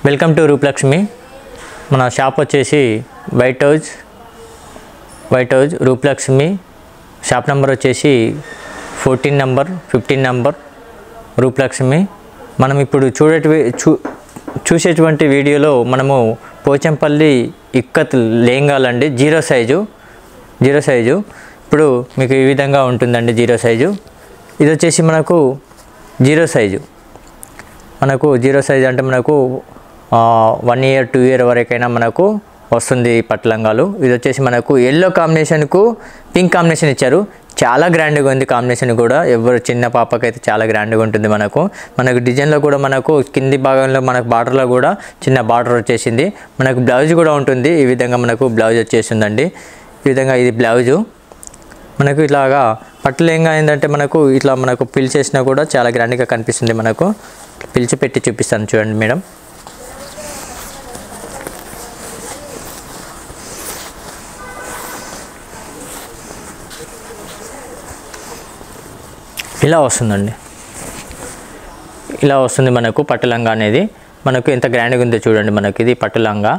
Welcome to Rupalakshmi. మన shop వచ్చేసి white house Rupalakshmi. Shop number వచ్చేసి 14 నెంబర్ 15 నెంబర్ రూపలక్ష్మి. మనం ఇప్పుడు చూసేటువంటి వీడియోలో మనము పోచంపల్లి ఇక్కత్ లేంగాలండి. జీరో సైజు ఇప్పుడు మీకు ఈ విధంగా ఉంటుందండి. జీరో సైజు ఇది వచ్చేసి మనకు జీరో సైజు అంటే మనకు 1 ఇయర్ 2 ఇయర్ వరకైనా మనకు వస్తుంది పట్లంగాలు. ఇది వచ్చేసి మనకు ఎల్లో కాంబినేషన్కు పింక్ కాంబినేషన్ ఇచ్చారు. చాలా గ్రాండ్గా ఉంది కాంబినేషన్ కూడా. ఎవరు చిన్న పాపకైతే చాలా గ్రాండ్గా ఉంటుంది. మనకు డిజైన్లో కూడా మనకు కింది భాగంలో మనకు బార్డర్లో కూడా చిన్న బార్డర్ వచ్చేసింది. మనకు బ్లౌజ్ కూడా ఉంటుంది. ఈ విధంగా మనకు బ్లౌజ్ వచ్చేసిందండి. ఈ విధంగా ఇది బ్లౌజు. మనకు ఇలాగా పట్టులేంగా ఏంటంటే మనకు ఇట్లా మనకు పిలిచేసినా కూడా చాలా గ్రాండ్గా కనిపిస్తుంది. మనకు పిలిచి పెట్టి చూపిస్తాను చూడండి మేడం. ఇలా వస్తుందండి. ఇలా వస్తుంది మనకు పట్టులంగా అనేది. మనకు ఎంత గ్రాండ్గా ఉందో చూడండి. మనకు ఇది పట్టులంగా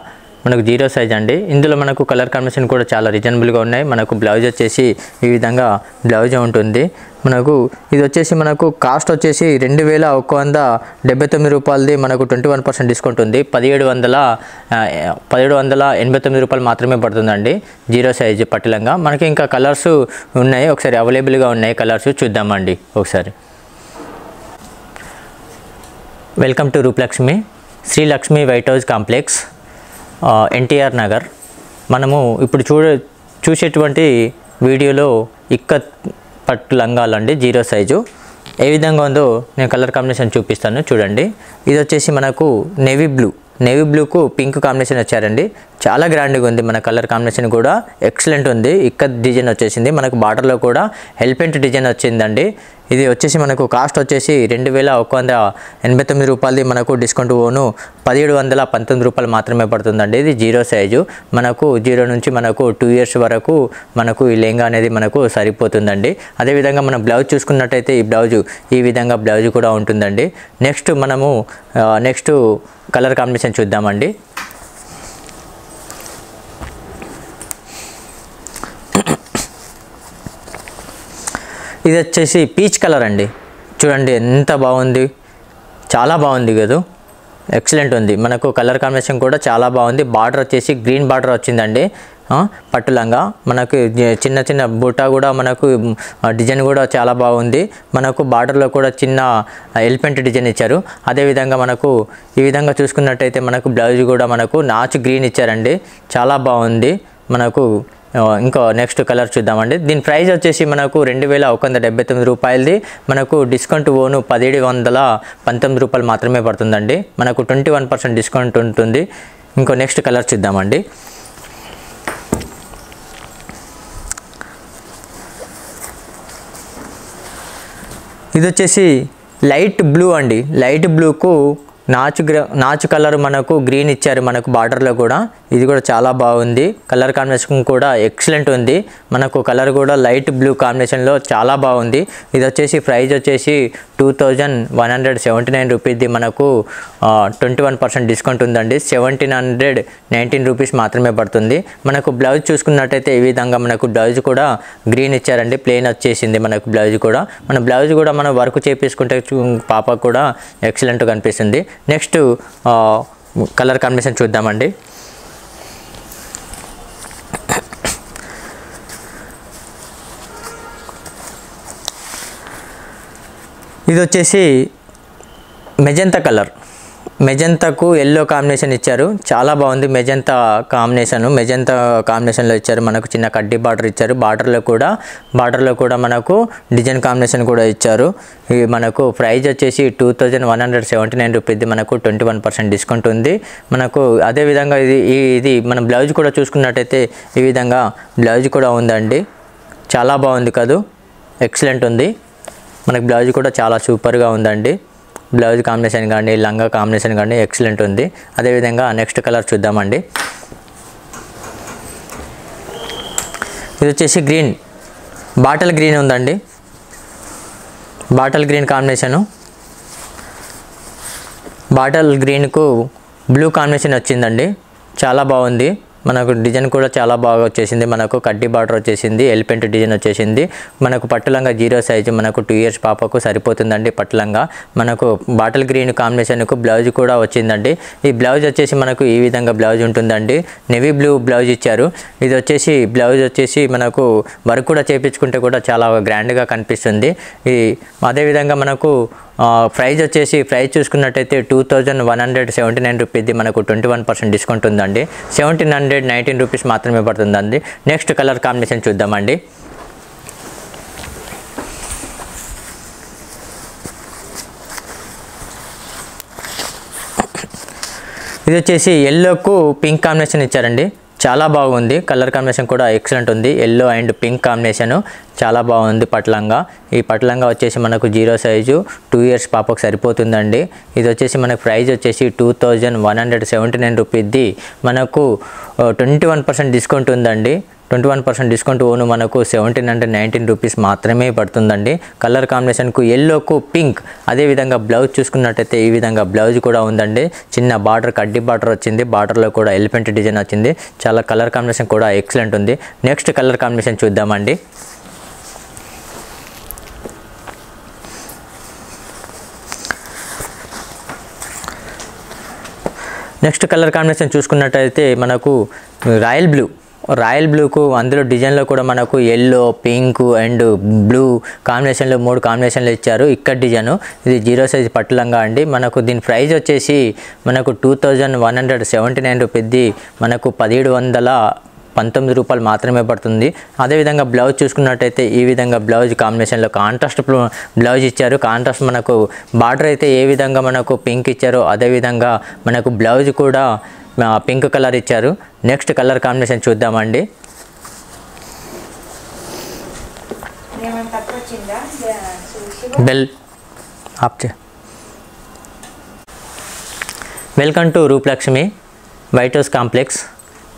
మనకు జీరో సైజ్ అండి. ఇందులో మనకు కలర్ కాంబినేషన్ కూడా చాలా రీజనబుల్గా ఉన్నాయి. మనకు బ్లౌజ్ వచ్చేసి ఈ విధంగా బ్లౌజ్ ఉంటుంది. మనకు ఇది వచ్చేసి మనకు కాస్ట్ వచ్చేసి 2179 రూపాయలది. మనకు 21% డిస్కౌంట్ ఉంది. 1789 రూపాయలు మాత్రమే పడుతుందండి జీరో సైజ్ పట్టులంగా. మనకి ఇంకా కలర్స్ ఉన్నాయి, ఒకసారి అవైలబుల్గా ఉన్నాయి కలర్స్ చూద్దామండి ఒకసారి. Welcome to Rupalakshmi, Sri Lakshmi white house complex, NTR Nagar. మనము ఇప్పుడు చూసేటువంటి వీడియోలో ఇక్కత్ పట్టు లంగాలండి. జీరో సైజు ఏ విధంగా ఉందో నేను కలర్ కాంబినేషన్ చూపిస్తాను చూడండి. ఇది వచ్చేసి మనకు నేవీ బ్లూకు పింక్ కాంబినేషన్ వచ్చారండి. చాలా గ్రాండ్గా ఉంది. మన కలర్ కాంబినేషన్ కూడా ఎక్సలెంట్ ఉంది. ఇక్కత్ డిజైన్ వచ్చేసింది. మనకు బార్డర్లో కూడా ఎలిఫెంట్ డిజైన్ వచ్చిందండి. ఇది వచ్చేసి మనకు కాస్ట్ వచ్చేసి 2189 రూపాయలది. మనకు డిస్కౌంట్ ఓను 1719 రూపాయలు మాత్రమే పడుతుందండి. ఇది జీరో సైజు. మనకు 0 నుంచి మనకు 2 ఇయర్స్ వరకు మనకు ఈ లెంగా అనేది మనకు సరిపోతుందండి. అదేవిధంగా మనం బ్లౌజ్ చూసుకున్నట్టయితే ఈ విధంగా బ్లౌజ్ కూడా ఉంటుందండి. నెక్స్ట్ కలర్ కాంబినేషన్ చూద్దామండి. ఇది వచ్చేసి పీచ్ కలర్ అండి. చూడండి ఎంత బాగుంది, చాలా బాగుంది కదా, ఎక్సలెంట్ ఉంది. మనకు కలర్ కాంబినేషన్ కూడా చాలా బాగుంది. బార్డర్ వచ్చేసి గ్రీన్ బార్డర్ వచ్చిందండి పట్టులంగా. మనకు చిన్న బూటా కూడా మనకు డిజైన్ కూడా చాలా బాగుంది. మనకు బార్డర్లో కూడా చిన్న ఎలిఫెంట్ డిజైన్ ఇచ్చారు. అదేవిధంగా మనకు ఈ విధంగా చూసుకున్నట్టయితే మనకు బ్లౌజ్ కూడా మనకు నాచు గ్రీన్ ఇచ్చారండి. చాలా బాగుంది. మనకు ఇంకో నెక్స్ట్ కలర్ చూద్దామండి. దీని ప్రైస్ వచ్చేసి మనకు 2179 రూపాయలది. మనకు డిస్కౌంట్ ఓను 1719 రూపాయలు మాత్రమే పడుతుందండి. మనకు 21% డిస్కౌంట్ ఉంటుంది. ఇంకో నెక్స్ట్ కలర్ చూద్దామండి. ఇది వచ్చేసి లైట్ బ్లూ అండి. లైట్ బ్లూకు నాచు కలర్ మనకు గ్రీన్ ఇచ్చారు. మనకు బార్డర్లో కూడా ఇది కూడా చాలా బాగుంది. కలర్ కాంబినేషన్ కూడా ఎక్సలెంట్ ఉంది. మనకు కలర్ కూడా లైట్ బ్లూ కాంబినేషన్లో చాలా బాగుంది. ఇది వచ్చేసి ప్రైస్ వచ్చేసి 2179 రూపీస్ది. మనకు 21% డిస్కౌంట్ ఉందండి. 1719 రూపీస్ మాత్రమే పడుతుంది. మనకు బ్లౌజ్ చూసుకున్నట్టయితే ఈ విధంగా మనకు బ్లౌజ్ కూడా గ్రీన్ ఇచ్చారండి. ప్లెయిన్ వచ్చేసింది మనకు బ్లౌజ్ కూడా. బ్లౌజ్ కూడా మనం వర్క్ చేపించుకుంటే పాపకు కూడా ఎక్సలెంట్గా కనిపిస్తుంది. నెక్స్ట్ కలర్ కాంబినేషన్ చూద్దామండి. ఇది వచ్చేసి మెజంతాకు ఎల్లో కాంబినేషన్ ఇచ్చారు. చాలా బాగుంది. మెజంతా కాంబినేషన్లో ఇచ్చారు. మనకు చిన్న కడ్డీ బార్డర్ ఇచ్చారు. బార్డర్లో కూడా మనకు డిజైన్ కాంబినేషన్ కూడా ఇచ్చారు. మనకు ప్రైస్ వచ్చేసి 2179 రూపీస్ది. మనకు 21% డిస్కౌంట్ ఉంది. మనకు అదేవిధంగా ఇది మనం బ్లౌజ్ కూడా చూసుకున్నట్టయితే ఈ విధంగా బ్లౌజ్ కూడా ఉందండి. చాలా బాగుంది కాదు, ఎక్సలెంట్ ఉంది. మనకు బ్లౌజ్ కూడా చాలా సూపర్గా ఉందండి. బ్లౌజ్ కాంబినేషన్ కానీ లంగా కాంబినేషన్ కానీ ఎక్సలెంట్ ఉంది. అదేవిధంగా నెక్స్ట్ కలర్ చూద్దామండి. ఇది వచ్చేసి బాటిల్ గ్రీన్ ఉందండి. Bottle green combination. బాటిల్ గ్రీన్కు బ్లూ కాంబినేషన్ వచ్చిందండి, చాలా బాగుంది. మనకు డిజైన్ కూడా చాలా బాగా వచ్చేసింది. మనకు కడ్డీ బార్డర్ వచ్చేసింది, ఎలిఫెంట్ డిజైన్ వచ్చేసింది. మనకు పట్టులంగా 0 సైజు, మనకు 2 ఇయర్స్ పాపకు సరిపోతుందండి. పట్టులంగా మనకు బాటిల్ గ్రీన్ కాంబినేషన్కు బ్లౌజ్ కూడా వచ్చిందండి. ఈ బ్లౌజ్ వచ్చేసి మనకు ఈ విధంగా బ్లౌజ్ ఉంటుందండి. నెవీ బ్లూ బ్లౌజ్ ఇచ్చారు. ఇది వచ్చేసి బ్లౌజ్ వచ్చేసి మనకు వర్క్ కూడా చేయించుకుంటే కూడా చాలా గ్రాండ్గా కనిపిస్తుంది. అదేవిధంగా మనకు ప్రైజ్ వచ్చేసి చూసుకున్నట్టయితే 2179 రూపీది మనకు 21% డిస్కౌంట్ ఉందండి. 1719 రూపీస్ మాత్రమే పడుతుందండి. నెక్స్ట్ కలర్ కాంబినేషన్ చూద్దామండి. ఇది వచ్చేసి ఎల్లోకు పింక్ కాంబినేషన్ ఇచ్చారండి, చాలా బాగుంది. కలర్ కాంబినేషన్ కూడా ఎక్సలెంట్ ఉంది. ఎల్లో అండ్ పింక్ కాంబినేషను చాలా బాగుంది. పట్లంగా ఈ పట్లంగా వచ్చేసి మనకు 0 సైజు 2 ఇయర్స్ పాపకు సరిపోతుందండి. ఇది వచ్చేసి మనకు ప్రైజ్ వచ్చేసి 2179 రూపీది మనకు 21% డిస్కౌంట్ ఉందండి. 21% డిస్కౌంట్ ఓను మనకు 1719 రూపీస్ మాత్రమే పడుతుందండి. కలర్ కాంబినేషన్కు ఎల్లోకు పింక్. అదేవిధంగా బ్లౌజ్ చూసుకున్నట్టయితే ఈ విధంగా బ్లౌజ్ కూడా ఉందండి. చిన్న బార్డర్, కడ్డీ బార్డర్ వచ్చింది. బార్డర్లో కూడా ఎలిఫెంట్ డిజైన్ వచ్చింది. చాలా కలర్ కాంబినేషన్ కూడా ఎక్సలెంట్ ఉంది. నెక్స్ట్ కలర్ కాంబినేషన్ చూద్దామండి. నెక్స్ట్ కలర్ కాంబినేషన్ చూసుకున్నట్టయితే మనకు రాయల్ బ్లూకు అందులో డిజైన్లో కూడా మనకు ఎల్లో, పింక్ అండ్ బ్లూ కాంబినేషన్లో 3 కాంబినేషన్లు ఇచ్చారు. ఇక్కడ డిజైను ఇది 0 సైజ్ పట్టులంగా అండి. మనకు దీని ప్రైజ్ వచ్చేసి మనకు 2179 రూపీది మనకు 1719 రూపాయలు మాత్రమే పడుతుంది. అదేవిధంగా బ్లౌజ్ చూసుకున్నట్టయితే ఈ విధంగా బ్లౌజ్ కాంబినేషన్లో కాంట్రాస్ట్ బ్లౌజ్ ఇచ్చారు. కాంట్రాస్ట్ మనకు బార్డర్ అయితే ఏ విధంగా మనకు పింక్ ఇచ్చారో అదేవిధంగా మనకు బ్లౌజ్ కూడా పింక్ కలర్ ఇచ్చారు. నెక్స్ట్ కలర్ కాంబినేషన్ చూద్దామండి. Welcome to Rupalakshmi white house complex.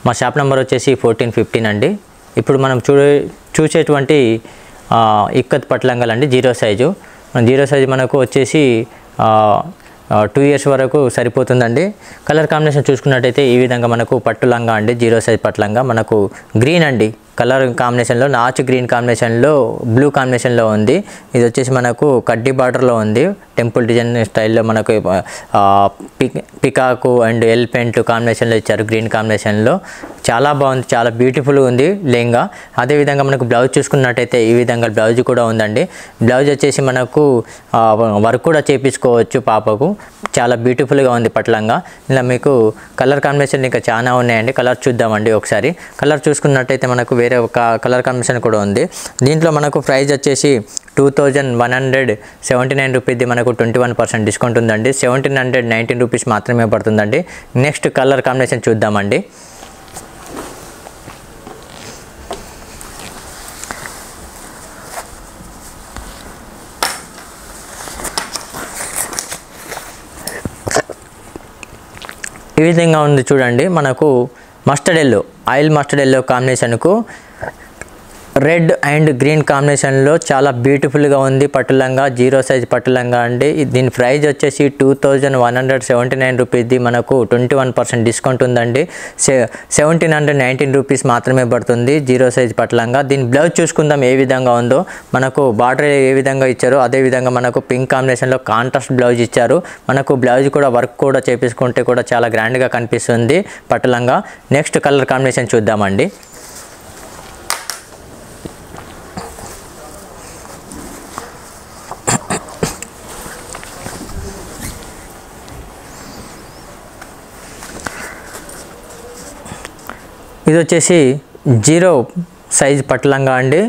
మా షాప్ నెంబర్ వచ్చేసి 1415 అండి. ఇప్పుడు మనం చూసేటువంటి ఇక్కత్ పట్లంగలండి 0 సైజు. 0 సైజు మనకు వచ్చేసి 2 ఇయర్స్ వరకు సరిపోతుందండి. కలర్ కాంబినేషన్ చూసుకున్నట్టయితే ఈ విధంగా మనకు పట్టులంగా అండి, 0 సైజ్ పట్టులంగా మనకు గ్రీన్ అండి. కలర్ కాంబినేషన్లో నాచ్ గ్రీన్ కాంబినేషన్లో బ్లూ కాంబినేషన్లో ఉంది. ఇది వచ్చేసి మనకు కడ్డీ బార్డర్లో ఉంది. టెంపుల్ డిజైన్ స్టైల్లో మనకు పికాకు అండ్ ఎలిఫెంట్ కాంబినేషన్లో ఇచ్చారు. గ్రీన్ కాంబినేషన్లో చాలా బాగుంది, చాలా బ్యూటిఫుల్గా ఉంది లెహంగా. అదేవిధంగా మనకు బ్లౌజ్ చూసుకున్నట్టయితే ఈ విధంగా బ్లౌజ్ కూడా ఉందండి. బ్లౌజ్ వచ్చేసి మనకు వర్క్ కూడా చేయించుకోవచ్చు పాపకు. చాలా బ్యూటిఫుల్గా ఉంది పట్లంగా. ఇలా మీకు కలర్ కాంబినేషన్ ఇంకా చాలా ఉన్నాయండి. కలర్ చూద్దామండి ఒకసారి. కలర్ చూసుకున్నట్టయితే మనకు వేరే ఒక కలర్ కాంబినేషన్ కూడా ఉంది. దీంట్లో మనకు ప్రైజ్ వచ్చేసి 2179 రూపీది మనకు 21% డిస్కౌంట్ ఉందండి. 1719 రూపీస్ మాత్రమే పడుతుందండి. నెక్స్ట్ కలర్ కాంబినేషన్ చూద్దామండి. ఈ విధంగా ఉంది చూడండి. మనకు mustard yellow, oil mustard yellow కాంబినేషన్కు రెడ్ అండ్ గ్రీన్ కాంబినేషన్లో చాలా బ్యూటిఫుల్గా ఉంది పట్టులంగా. 0 సైజ్ పట్టులంగా అండి. దీని ప్రైజ్ వచ్చేసి 2179 రూపీది మనకు 21% డిస్కౌంట్ ఉందండి. 1719 రూపీస్ మాత్రమే పడుతుంది 0 సైజ్ పట్టులంగా. దీని బ్లౌజ్ చూసుకుందాం ఏ విధంగా ఉందో. మనకు బార్డర్ ఏ విధంగా ఇచ్చారో అదేవిధంగా మనకు పింక్ కాంబినేషన్లో కాంట్రాస్ట్ బ్లౌజ్ ఇచ్చారు. మనకు బ్లౌజ్ కూడా వర్క్ కూడా చేపించుకుంటే కూడా చాలా గ్రాండ్గా కనిపిస్తుంది పట్టులంగా. నెక్స్ట్ కలర్ కాంబినేషన్ చూద్దామండి. ఇది వచ్చేసి 0 సైజ్ పట్టులంగా అండి.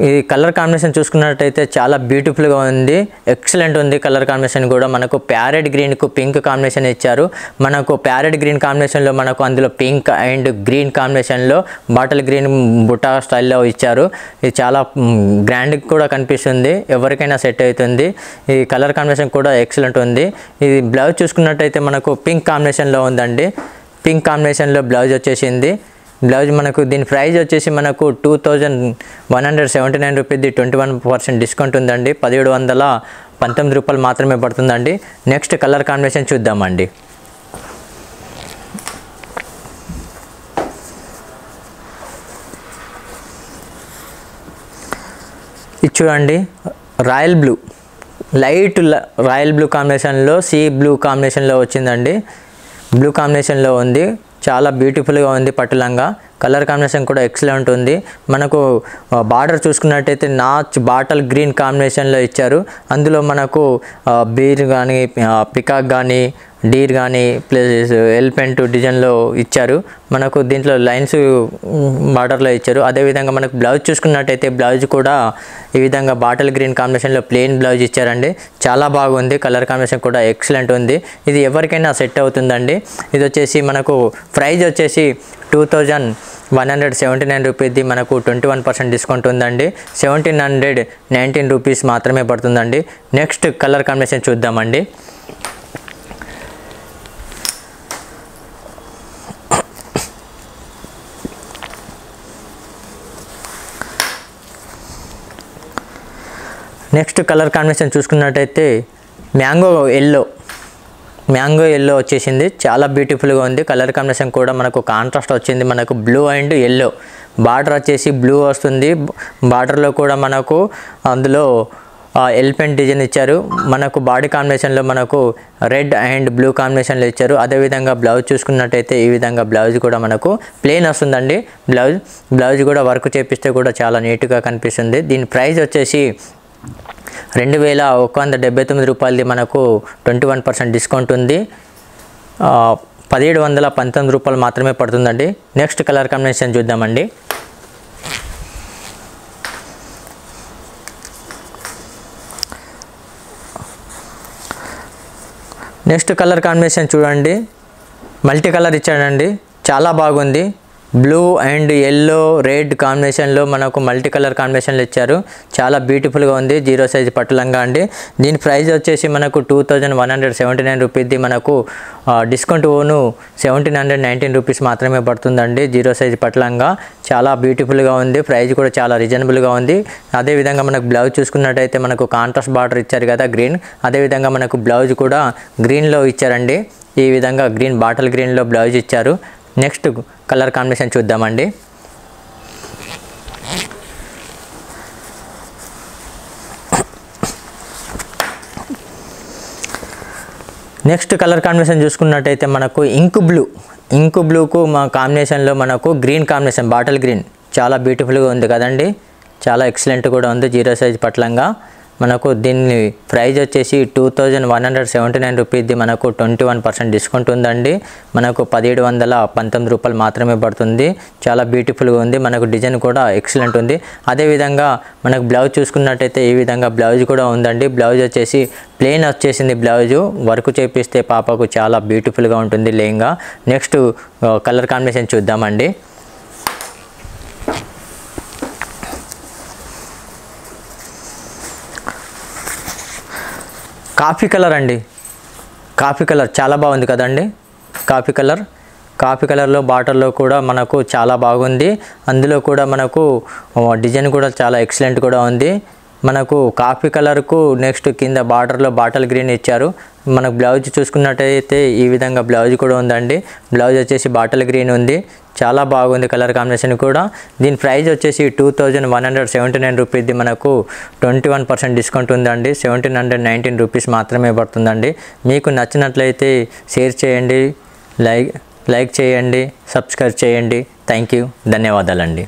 ఈ కలర్ కాంబినేషన్ చూసుకున్నట్టయితే చాలా బ్యూటిఫుల్గా ఉంది, ఎక్సలెంట్ ఉంది. కలర్ కాంబినేషన్ కూడా మనకు ప్యారెట్ గ్రీన్కు పింక్ కాంబినేషన్ ఇచ్చారు. మనకు ప్యారెట్ గ్రీన్ కాంబినేషన్లో మనకు అందులో పింక్ అండ్ గ్రీన్ కాంబినేషన్లో బాటిల్ గ్రీన్ బుటా స్టైల్లో ఇచ్చారు. ఇది చాలా గ్రాండ్ కూడా కనిపిస్తుంది, ఎవరికైనా సెట్ అవుతుంది. ఈ కలర్ కాంబినేషన్ కూడా ఎక్సలెంట్ ఉంది. ఇది బ్లౌజ్ చూసుకున్నట్టయితే మనకు పింక్ కాంబినేషన్లో ఉందండి. పింక్ కాంబినేషన్లో బ్లౌజ్ వచ్చేసింది. బ్లౌజ్ మనకు దీని ప్రైజ్ వచ్చేసి మనకు 2179 రూపీది 21% డిస్కౌంట్ ఉందండి. 1719 రూపాయలు మాత్రమే పడుతుందండి. నెక్స్ట్ కలర్ కాంబినేషన్ చూద్దామండి. ఇది చూడండి, royal blue, light royal blue కాంబినేషన్లో సీ బ్లూ కాంబినేషన్లో వచ్చిందండి. బ్లూ కాంబినేషన్లో ఉంది, చాలా బ్యూటిఫుల్గా ఉంది. పట్టు లంగా కలర్ కాంబినేషన్ కూడా ఎక్సలెంట్ ఉంది. మనకు బార్డర్ చూసుకున్నట్టయితే నాచ్ బాటల్ గ్రీన్ కాంబినేషన్లో ఇచ్చారు. అందులో మనకు బీర్ కానీ, పికాక్ కానీ, డీర్ కానీ ప్లస్ ఎలిఫెంట్ డిజైన్లో ఇచ్చారు. మనకు దీంట్లో లైన్స్ బార్డర్లో ఇచ్చారు. అదేవిధంగా మనకు బ్లౌజ్ చూసుకున్నట్టయితే బ్లౌజ్ కూడా ఈ విధంగా బాటిల్ గ్రీన్ కాంబినేషన్లో ప్లెయిన్ బ్లౌజ్ ఇచ్చారండి. చాలా బాగుంది, కలర్ కాంబినేషన్ కూడా ఎక్సలెంట్ ఉంది. ఇది ఎవరికైనా సెట్ అవుతుందండి. ఇది వచ్చేసి మనకు ప్రైజ్ వచ్చేసి 2179 రూపీస్ది మనకు 21% డిస్కౌంట్ ఉందండి. 1719 రూపీస్ మాత్రమే పడుతుందండి. నెక్స్ట్ కలర్ కాంబినేషన్ చూద్దామండి. నెక్స్ట్ కలర్ కాంబినేషన్ చూసుకున్నట్టయితే మ్యాంగో ఎల్లో వచ్చేసింది. చాలా బ్యూటిఫుల్గా ఉంది. కలర్ కాంబినేషన్ కూడా మనకు కాంట్రాస్ట్ వచ్చింది. మనకు బ్లూ అండ్ ఎల్లో బార్డర్ వచ్చేసి బ్లూ వస్తుంది. బార్డర్లో కూడా మనకు అందులో ఎలిఫెంట్ డిజైన్ ఇచ్చారు. మనకు బాడీ కాంబినేషన్లో మనకు రెడ్ అండ్ బ్లూ కాంబినేషన్లో ఇచ్చారు. అదేవిధంగా బ్లౌజ్ చూసుకున్నట్టయితే ఈ విధంగా బ్లౌజ్ కూడా మనకు ప్లెయిన్ వస్తుందండి. బ్లౌజ్ కూడా వర్క్ చేపిస్తే కూడా చాలా నీట్గా కనిపిస్తుంది. దీని ప్రైస్ వచ్చేసి 2179 రూపాయలది మనకు 21% డిస్కౌంట్ ఉంది. 1719 రూపాయలు మాత్రమే పడుతుందండి. నెక్స్ట్ కలర్ కాంబినేషన్ చూద్దామండి. నెక్స్ట్ కలర్ కాంబినేషన్ చూడండి, మల్టీ కలర్ ఇచ్చాడండి. చాలా బాగుంది. బ్లూ అండ్ ఎల్లో రెడ్ కాంబినేషన్లో మనకు మల్టీ కలర్ కాంబినేషన్లో ఇచ్చారు. చాలా బ్యూటిఫుల్గా ఉంది. 0 సైజ్ పట్టు లంగా అండి. దీని ప్రైస్ వచ్చేసి మనకు 2179 రూపీస్ది మనకు డిస్కౌంట్ ఓను 1719 రూపీస్ మాత్రమే పడుతుందండి. 0 సైజ్ పట్టు లంగా చాలా బ్యూటిఫుల్గా ఉంది. ప్రైస్ కూడా చాలా రీజనబుల్గా ఉంది. అదేవిధంగా మనకు బ్లౌజ్ చూసుకున్నట్టయితే మనకు కాంట్రాస్ట్ బార్డర్ ఇచ్చారు కదా గ్రీన్. అదేవిధంగా మనకు బ్లౌజ్ కూడా గ్రీన్లో ఇచ్చారండి. ఈ విధంగా గ్రీన్ బాటిల్ గ్రీన్లో బ్లౌజ్ ఇచ్చారు. నెక్స్ట్ కలర్ కాంబినేషన్ చూద్దామండి. నెక్స్ట్ కలర్ కాంబినేషన్ చూసుకున్నట్టయితే మనకు ఇంక్ బ్లూకు మా కాంబినేషన్లో మనకు గ్రీన్ కాంబినేషన్ బాటిల్ గ్రీన్ చాలా బ్యూటిఫుల్గా ఉంది కదండి. చాలా ఎక్సలెంట్ కూడా ఉంది. 0 సైజ్ పట్లంగా మనకు దీని ప్రైజ్ వచ్చేసి 2179 రూపీస్ది మనకు 21% డిస్కౌంట్ ఉందండి. మనకు 1719 రూపాయలు మాత్రమే పడుతుంది. చాలా బ్యూటిఫుల్గా ఉంది. మనకు డిజైన్ కూడా ఎక్సలెంట్ ఉంది. అదేవిధంగా మనకు బ్లౌజ్ చూసుకున్నట్టయితే ఈ విధంగా బ్లౌజ్ కూడా ఉందండి. బ్లౌజ్ వచ్చేసి ప్లెయిన్ వచ్చేసింది. బ్లౌజు వర్క్ చేపిస్తే పాపకు చాలా బ్యూటిఫుల్గా ఉంటుంది లెహంగా. నెక్స్ట్ కలర్ కాంబినేషన్ చూద్దామండి. కాఫీ కలర్ అండి. కాఫీ కలర్ చాలా బాగుంది కదండి. కాఫీ కలర్లో బాటల్లో కూడా మనకు చాలా బాగుంది. అందులో కూడా మనకు డిజైన్ కూడా చాలా ఎక్సలెంట్ కూడా ఉంది. మనకు కాఫీ కలర్కు నెక్స్ట్ కింద బార్డర్లో బాటిల్ గ్రీన్ ఇచ్చారు. మనకు బ్లౌజ్ చూసుకున్నట్టయితే ఈ విధంగా బ్లౌజ్ కూడా ఉందండి. బ్లౌజ్ వచ్చేసి బాటిల్ గ్రీన్ ఉంది. చాలా బాగుంది కలర్ కాంబినేషన్ కూడా. దీని ప్రైస్ వచ్చేసి 2179 రూపీస్ది మనకు 21% డిస్కౌంట్ ఉందండి. 1719 రూపీస్ మాత్రమే పడుతుందండి. మీకు నచ్చినట్లయితే షేర్ చేయండి, లైక్ చేయండి, సబ్స్క్రైబ్ చేయండి. థ్యాంక్ యూ, ధన్యవాదాలండి.